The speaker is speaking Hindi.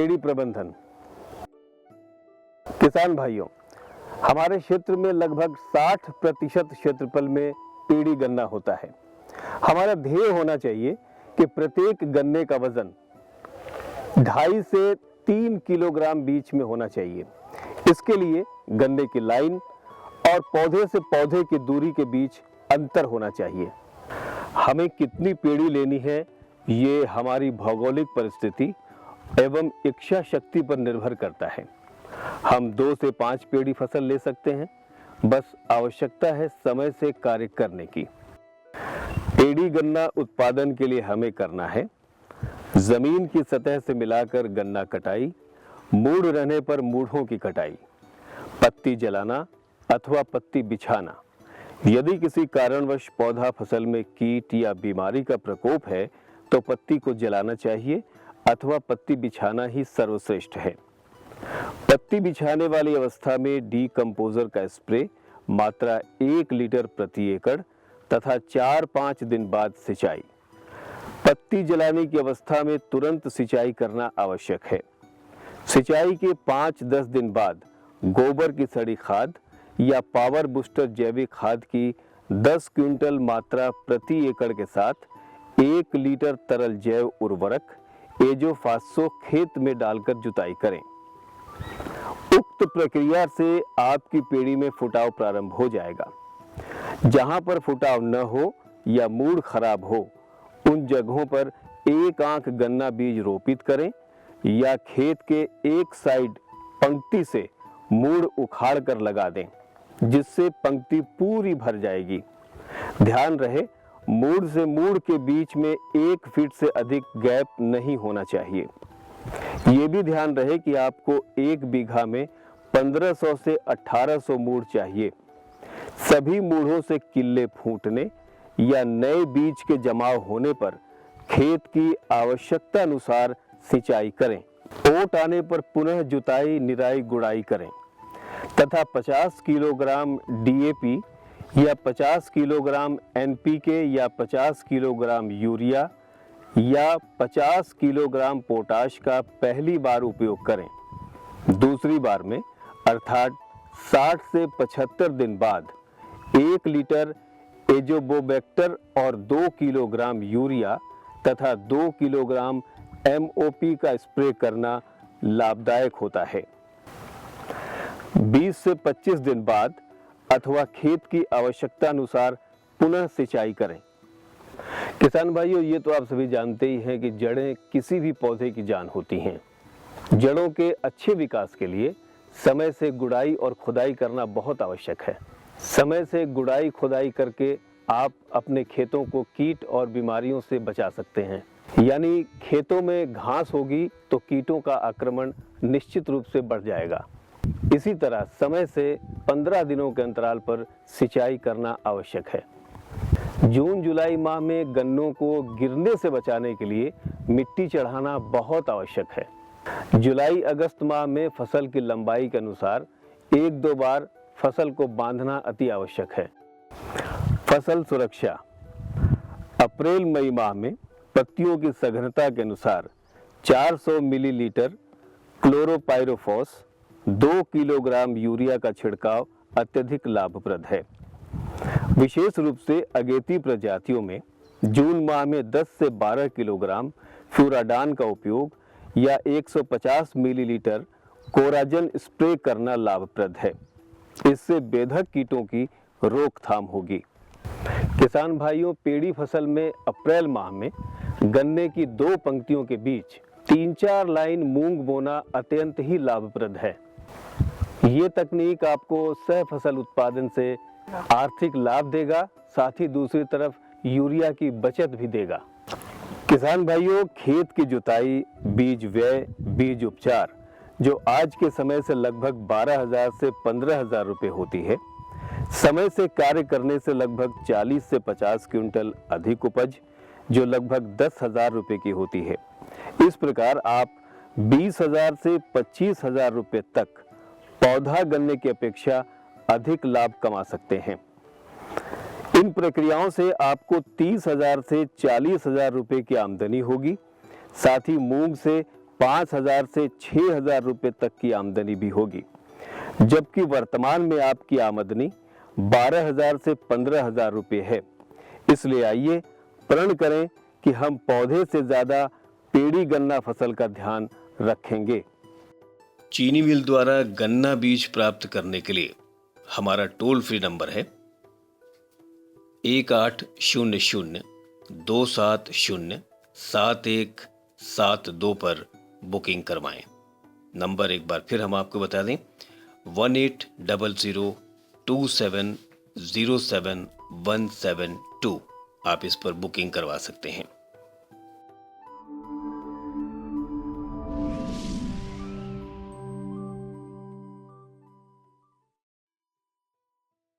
पेड़ी प्रबंधन। किसान भाइयों, हमारे क्षेत्र में लगभग 60% क्षेत्रफल में पेड़ी गन्ना होता है। हमारा ध्येय होना चाहिए कि प्रत्येक गन्ने का वजन 2.5 से 3 किलोग्राम बीच में होना चाहिए। इसके लिए गन्ने की लाइन और पौधे से पौधे की दूरी के बीच अंतर होना चाहिए। हमें कितनी पेड़ी लेनी है, ये हमारी भौगोलिक परिस्थिति एवं इच्छा शक्ति पर निर्भर करता है। हम 2 से 5 पेड़ी फसल ले सकते हैं, बस आवश्यकता है समय से कार्य करने की। पेड़ी गन्ना उत्पादन के लिए हमें करना है जमीन की सतह से मिलाकर गन्ना कटाई, मूड़ रहने पर मूढ़ों की कटाई, पत्ती जलाना अथवा पत्ती बिछाना। यदि किसी कारणवश पौधा फसल में कीट या बीमारी का प्रकोप है तो पत्ती को जलाना चाहिए अथवा पत्ती बिछाना ही सर्वश्रेष्ठ है। पत्ती बिछाने वाली अवस्था में डीकंपोजर का स्प्रे मात्रा 1 लीटर प्रति एकड़ तथा 4-5 दिन बाद सिंचाई। पत्ती जलाने की अवस्था में तुरंत सिंचाई करना आवश्यक है। सिंचाई के 5-10 दिन बाद गोबर की सड़ी खाद या पावर बूस्टर जैविक खाद की 10 क्विंटल मात्रा प्रति एकड़ के साथ 1 लीटर तरल जैव उर्वरक एजोफास्सो खेत में डालकर जुताई करें। उक्त प्रक्रिया से आपकी पेड़ी में फुटाव प्रारंभ हो जाएगा। जहां पर फुटाव न हो या मूड़ खराब हो, उन जगहों पर 1 आंख गन्ना बीज रोपित करें या खेत के एक साइड पंक्ति से मूड़ उखाड़ कर लगा दें, जिससे पंक्ति पूरी भर जाएगी। ध्यान रहे, मूड़ से मूड़ के बीच में 1 फीट से अधिक गैप नहीं होना चाहिए। ये भी ध्यान रहे कि आपको 1 बीघा में 1500 से 1800 मूड़ चाहिए। सभी मूढ़ों से किल्ले फूटने या नए बीज के जमाव होने पर खेत की आवश्यकता अनुसार सिंचाई करें। ओट आने पर पुनः जुताई, निराई, गुड़ाई करें तथा 50 किलोग्राम डीएपी या 50 किलोग्राम एनपीके या 50 किलोग्राम यूरिया या 50 किलोग्राम पोटाश का पहली बार उपयोग करें। दूसरी बार में अर्थात 60 से 75 दिन बाद 1 लीटर एजोबोबैक्टर और 2 किलोग्राम यूरिया तथा 2 किलोग्राम एमओपी का स्प्रे करना लाभदायक होता है। 20 से 25 दिन बाद अथवा खेत की आवश्यकता अनुसार पुनः सिंचाई करें। किसान भाइयों, ये तो आप सभी जानते ही हैं कि जड़ें किसी भी पौधे की जान होती हैं। जड़ों के अच्छे विकास के लिए समय से गुड़ाई और खुदाई करना बहुत आवश्यक है। समय से गुड़ाई खुदाई करके आप अपने खेतों को कीट और बीमारियों से बचा सकते हैं। यानी खेतों में घास होगी तो कीटों का आक्रमण निश्चित रूप से बढ़ जाएगा। इसी तरह समय से 15 दिनों के अंतराल पर सिंचाई करना आवश्यक है। जून जुलाई माह में गन्नों को गिरने से बचाने के लिए मिट्टी चढ़ाना बहुत आवश्यक है। जुलाई अगस्त माह में फसल की लंबाई के अनुसार 1-2 बार फसल को बांधना अति आवश्यक है। फसल सुरक्षा। अप्रैल मई माह में पत्तियों की सघनता के अनुसार 400 मिलीलीटर क्लोरोपाइरोफॉस 2 किलोग्राम यूरिया का छिड़काव अत्यधिक लाभप्रद है। विशेष रूप से अगेती प्रजातियों में जून माह में 10 से 12 किलोग्राम फ्यूराडान का उपयोग या 150 मिलीलीटर कोराजन स्प्रे करना लाभप्रद है। इससे बेधक कीटों की रोकथाम होगी। किसान भाइयों, पेड़ी फसल में अप्रैल माह में गन्ने की 2 पंक्तियों के बीच 3-4 लाइन मूंग बोना अत्यंत ही लाभप्रद है। ये तकनीक आपको सह फसल उत्पादन से आर्थिक लाभ देगा, साथ ही दूसरी तरफ यूरिया की बचत भी देगा। किसान भाइयों, खेत की जुताई, बीज व्यय, बीज उपचार जो आज के समय से लगभग 12,000 से 15,000 रुपये होती है, समय से कार्य करने से लगभग 40 से 50 क्विंटल अधिक उपज जो लगभग 10,000 रुपये की होती है। इस प्रकार आप 20,000 से 25,000 रुपये तक पौधा गन्ने की अपेक्षा अधिक लाभ कमा सकते हैं। इन प्रक्रियाओं से आपको 30,000 से 40,000 रुपये की आमदनी होगी। साथ ही मूंग से 5,000 से 6,000 रुपए तक की आमदनी भी होगी, जबकि वर्तमान में आपकी आमदनी 12,000 से 15,000 रुपए है। इसलिए आइए प्रण करें कि हम पौधे से ज्यादा पेड़ी गन्ना फसल का ध्यान रखेंगे। चीनी मिल द्वारा गन्ना बीज प्राप्त करने के लिए हमारा टोल फ्री नंबर है 1800-270-7172 पर बुकिंग करवाएं। नंबर एक बार फिर हम आपको बता दें 1800-270-7172। आप इस पर बुकिंग करवा सकते हैं।